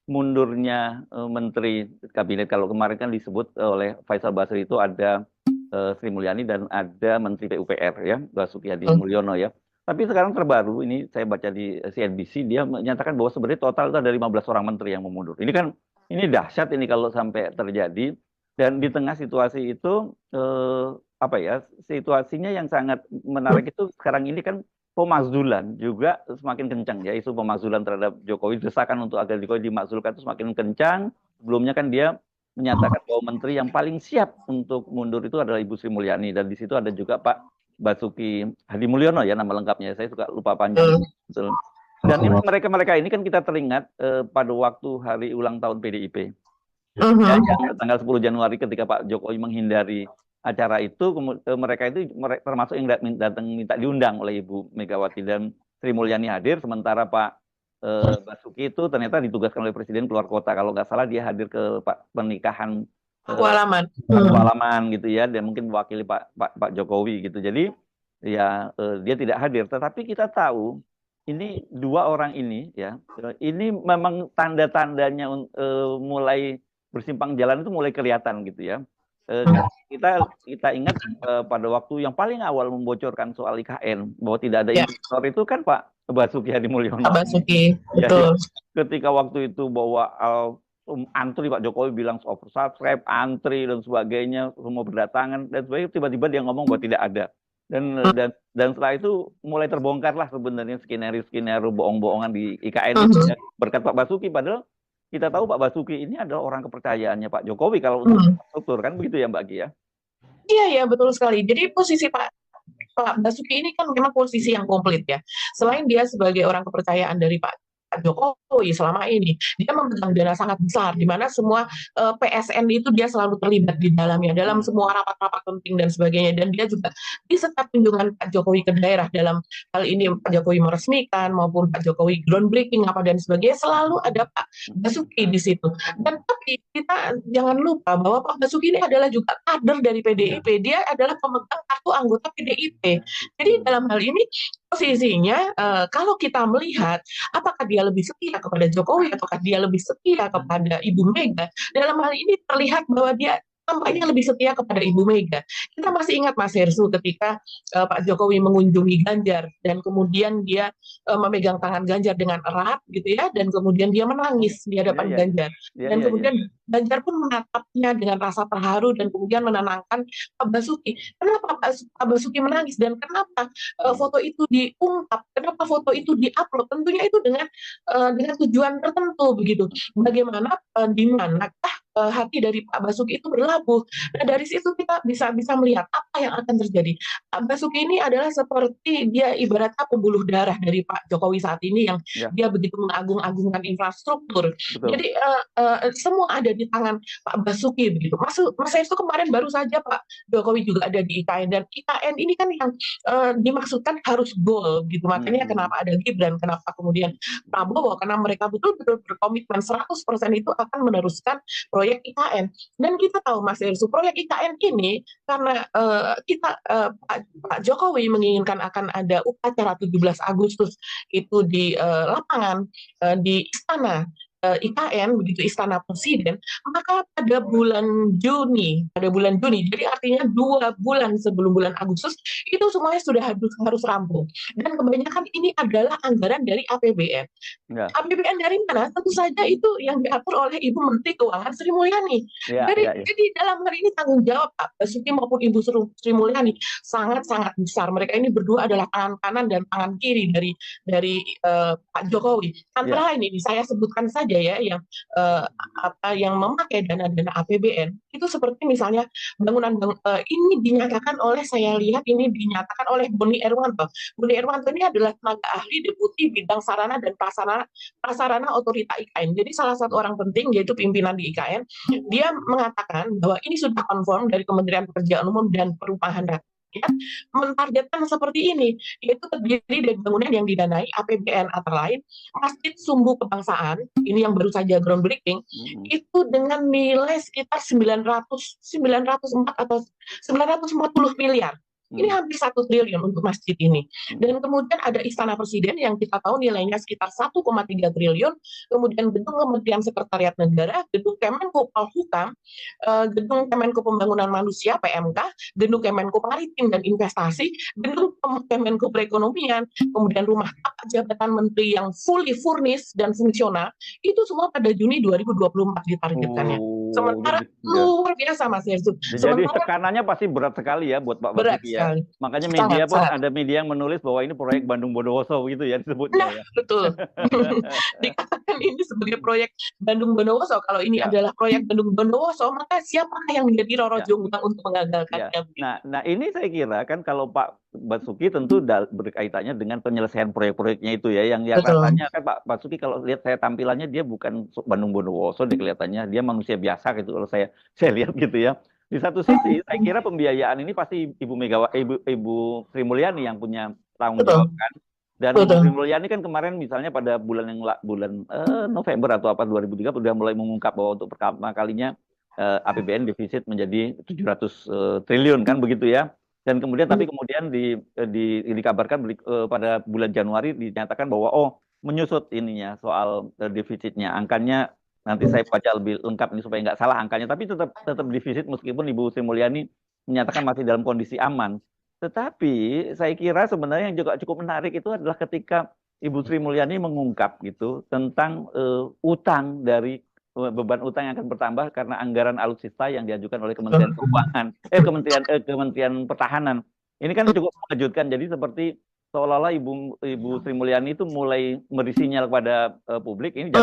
mundurnya Menteri Kabinet. Kalau kemarin kan disebut oleh Faisal Basri itu ada Sri Mulyani dan ada Menteri PUPR ya, Basuki Hadi Mulyono ya. Tapi sekarang terbaru ini saya baca di CNBC dia menyatakan bahwa sebenarnya total itu ada 15 orang menteri yang mau mundur. Ini kan ini dahsyat ini kalau sampai terjadi dan di tengah situasi itu apa ya situasinya yang sangat menarik itu sekarang ini kan pemakzulan juga semakin kencang ya isu pemakzulan terhadap Jokowi desakan untuk agar Jokowi dimakzulkan itu semakin kencang. Sebelumnya kan dia menyatakan bahwa menteri yang paling siap untuk mundur itu adalah Ibu Sri Mulyani dan di situ ada juga Pak Basuki Hadi Mulyono ya nama lengkapnya saya suka lupa panjang betul. Dan ini mereka-mereka ini kan kita teringat pada waktu hari ulang tahun PDIP ya, yang tanggal 10 Januari ketika Pak Jokowi menghindari acara itu mereka itu termasuk yang datang minta diundang oleh Ibu Megawati dan Sri Mulyani hadir sementara Pak Basuki itu ternyata ditugaskan oleh Presiden keluar kota. Kalau nggak salah dia hadir ke pernikahan Halaman. halaman gitu ya, dan mungkin mewakili Pak Jokowi gitu. Jadi ya dia tidak hadir. Tetapi kita tahu ini dua orang ini ya, ini memang tanda-tandanya mulai bersimpang jalan itu mulai kelihatan gitu ya. Kita ingat pada waktu yang paling awal membocorkan soal IKN bahwa tidak ada Ya, investor itu kan Pak Basuki Hadi Pak Mulyono. Basuki, Ya, ya. betul. Ketika waktu itu bahwa antri Pak Jokowi bilang oversubscribe, antri dan sebagainya, semua berdatangan dan sebagainya, tiba-tiba dia ngomong bahwa tidak ada. Dan setelah itu mulai terbongkar lah sebenarnya skenario-skenario bohong-bohongan di IKN itu ya. Berkat Pak Basuki, padahal kita tahu Pak Basuki ini adalah orang kepercayaannya Pak Jokowi kalau untuk infrastruktur kan begitu ya Mbak Gia? Ya? Iya, ya, betul sekali. Jadi posisi Pak Basuki ini kan memang posisi yang komplit ya. Selain dia sebagai orang kepercayaan dari Pak Jokowi selama ini, dia memegang dana sangat besar, di mana semua PSN itu dia selalu terlibat di dalamnya, dalam semua rapat-rapat penting dan sebagainya. Dan dia juga di setiap kunjungan Pak Jokowi ke daerah, dalam hal ini Pak Jokowi meresmikan maupun Pak Jokowi groundbreaking apa dan sebagainya, selalu ada Pak Basuki di situ. Dan tapi kita jangan lupa bahwa Pak Basuki ini adalah juga kader dari PDIP, dia adalah pemegang kartu anggota PDIP. Jadi dalam hal ini posisinya kalau kita melihat apakah dia lebih setia kepada Jokowi ataukah dia lebih setia kepada Ibu Mega, dalam hal ini terlihat bahwa dia tampaknya lebih setia kepada Ibu Mega. Kita masih ingat Mas Hersu ketika Pak Jokowi mengunjungi Ganjar dan kemudian dia memegang tangan Ganjar dengan erat gitu ya, dan kemudian dia menangis di Iya, hadapan iya, Ganjar iya, dan iya, iya. kemudian Ganjar pun menatapnya dengan rasa terharu dan kemudian menenangkan Pak Basuki. Kenapa Pak Basuki menangis dan kenapa foto itu diungkap, kenapa foto itu diupload? Tentunya itu dengan tujuan tertentu begitu. Bagaimana di manakah hati dari Pak Basuki itu berlabuh. Nah, dari situ kita bisa melihat apa yang akan terjadi. Pak Basuki ini adalah seperti dia ibaratnya pembuluh darah dari Pak Jokowi saat ini yang Ya, dia begitu mengagung-agungkan infrastruktur. betul. Jadi semua ada di tangan Pak Basuki begitu. Mas itu kemarin baru saja Pak Jokowi juga ada di IKN dan IKN ini kan yang dimaksudkan harus goal gitu. Makanya kenapa ada Gibran, kenapa kemudian Prabowo, karena mereka betul-betul berkomitmen 100% itu akan meneruskan proyek IKN. Dan kita tahu Mas Irsu, proyek IKN ini karena Pak Jokowi menginginkan akan ada upacara 17 Agustus itu di lapangan di istana IKN begitu Istana Presiden, maka pada bulan Juni, jadi artinya 2 bulan sebelum bulan Agustus itu semuanya sudah harus rampung. Dan kebanyakan ini adalah anggaran dari APBN. Ya, APBN dari mana? Tentu saja itu yang diatur oleh Ibu Menteri Keuangan Sri Mulyani. ya, Jadi, ya, ya. jadi dalam hal ini tanggung jawab Pak Basuki maupun Ibu Sri Mulyani sangat-sangat besar. Mereka ini berdua adalah tangan kanan dan tangan kiri dari Pak Jokowi. Ya. Antara lain ini saya sebutkan saja ya eh, yang memakai dana-dana APBN itu seperti misalnya ini dinyatakan oleh saya lihat ini dinyatakan oleh Boni Erwanto. Boni Erwanto ini adalah tenaga ahli deputi bidang sarana dan prasarana otorita IKN. Jadi salah satu orang penting yaitu pimpinan di IKN, dia mengatakan bahwa ini sudah konform dari Kementerian Pekerjaan Umum dan Perumahan Rakyat mentargetkan seperti ini, yaitu terdiri dari bangunan yang didanai APBN antara lain Masjid Sumbu Kebangsaan, ini yang baru saja groundbreaking, itu dengan nilai sekitar 904 atau 940 miliar. Ini hampir 1 triliun untuk masjid ini. Dan kemudian ada Istana Presiden yang kita tahu nilainya sekitar 1,3 triliun, kemudian gedung Kementerian Sekretariat Negara, gedung Kemenko Polhukam, gedung Kemenko Pembangunan Manusia (PMK), gedung Kemenko Maritim dan Investasi, gedung Kemenko Perekonomian, kemudian rumah jabatan menteri yang fully furnished dan fungsional, itu semua pada Juni 2024 ditargetkannya. Sementara luar biasa Mas Herzog. Jadi tekanannya pasti berat sekali ya buat Pak berat Basuki ya. sekali. Makanya media pun ada media yang menulis bahwa ini proyek Bandung Bondowoso gitu ya disebutnya. Nah, ya. Betul. Dikatakan ini sebagai proyek Bandung Bondowoso. Kalau ini adalah proyek Bandung Bondowoso, maka siapakah yang menjadi Roro Jonggrang untuk mengagalkannya? Nah, ini saya kira kan kalau Pak Basuki tentu berkaitannya dengan penyelesaian proyek-proyeknya itu ya, yang rasanya kan Pak Basuki kalau lihat saya tampilannya dia bukan Bandung Bondowoso, dia kelihatannya dia manusia biasa gitu kalau saya lihat gitu ya. Di satu sisi saya kira pembiayaan ini pasti Ibu Sri Mulyani yang punya tanggung jawab kan. Dan Ibu Sri Mulyani kan kemarin misalnya pada bulan November atau apa 2003 sudah mulai mengungkap bahwa untuk pertama kalinya APBN defisit menjadi 700 triliun kan begitu ya. Dan kemudian tapi kemudian dikabarkan pada bulan Januari dinyatakan bahwa menyusut ininya soal defisitnya, angkanya nanti saya baca lebih lengkap ini supaya nggak salah angkanya, tapi tetap defisit meskipun Ibu Sri Mulyani menyatakan masih dalam kondisi aman. Tetapi saya kira sebenarnya yang juga cukup menarik itu adalah ketika Ibu Sri Mulyani mengungkap gitu tentang utang dari beban utang yang akan bertambah karena anggaran alutsista yang diajukan oleh Kementerian Keuangan, Kementerian Pertahanan. Ini kan cukup mengejutkan. Jadi seperti seolah-olah Ibu Sri Mulyani itu mulai memberi sinyal kepada publik, ini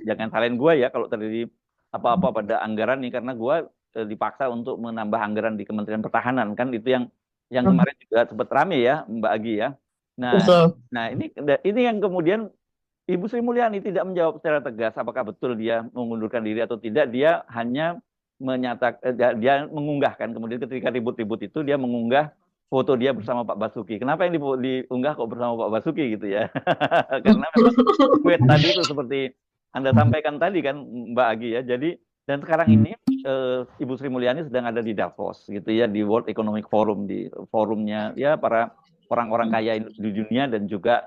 jangan salahin gue ya kalau terjadi apa-apa pada anggaran ini, karena gue dipaksa untuk menambah anggaran di Kementerian Pertahanan kan, itu yang kemarin juga sempat rame ya Mbak Agi ya. Nah ini yang kemudian Ibu Sri Mulyani tidak menjawab secara tegas apakah betul dia mengundurkan diri atau tidak. Dia hanya menyatakan, dia mengunggahkan, kemudian ketika ribut-ribut itu dia mengunggah foto dia bersama Pak Basuki. Kenapa yang diunggah kok bersama Pak Basuki gitu ya? Karena memang tweet tadi itu seperti Anda sampaikan tadi kan Mbak Agi ya. Jadi dan sekarang ini Ibu Sri Mulyani sedang ada di Davos gitu ya, di World Economic Forum, di forumnya ya para orang-orang kaya di dunia dan juga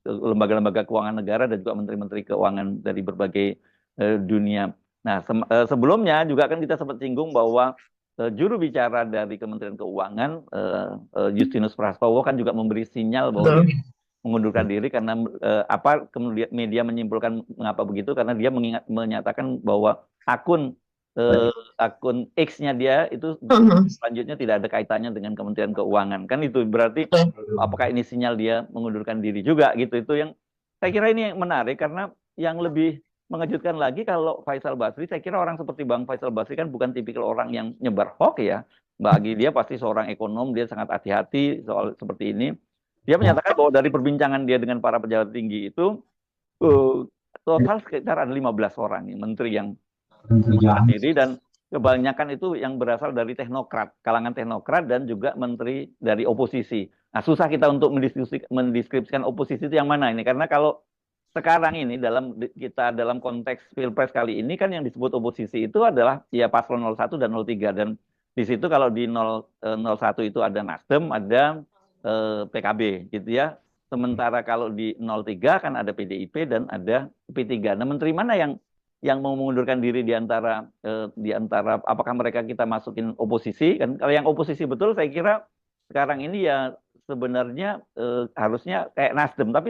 lembaga-lembaga keuangan negara dan juga menteri-menteri keuangan dari berbagai dunia. Nah, sebelumnya juga kan kita sempat singgung bahwa juru bicara dari Kementerian Keuangan Justinus Prastowo kan juga memberi sinyal bahwa dia mengundurkan diri karena kemudian media menyimpulkan mengapa begitu, karena dia menyatakan bahwa akun X-nya dia itu selanjutnya tidak ada kaitannya dengan Kementerian Keuangan kan, itu berarti apakah ini sinyal dia mengundurkan diri juga gitu. Itu yang saya kira ini yang menarik, karena yang lebih mengejutkan lagi kalau Faisal Basri, saya kira orang seperti Bang Faisal Basri kan bukan tipikal orang yang nyebar hoax ya. Bagi dia pasti seorang ekonom, dia sangat hati-hati soal seperti ini. Dia menyatakan bahwa dari perbincangan dia dengan para pejabat tinggi itu total sekitar ada 15 orang menteri yang diri, dan kebanyakan itu yang berasal dari teknokrat, kalangan teknokrat dan juga menteri dari oposisi. Nah, susah kita untuk mendeskripsikan oposisi itu yang mana ini, karena kalau sekarang ini dalam konteks Pilpres kali ini kan yang disebut oposisi itu adalah ya paslon 01 dan 03, dan di situ kalau di 01 itu ada Nasdem, ada PKB gitu ya. Sementara kalau di 03 kan ada PDIP dan ada P3. Nah, menteri mana yang mau mengundurkan diri di antara apakah mereka kita masukin oposisi kan? Kalau yang oposisi betul saya kira sekarang ini ya sebenarnya harusnya kayak Nasdem, tapi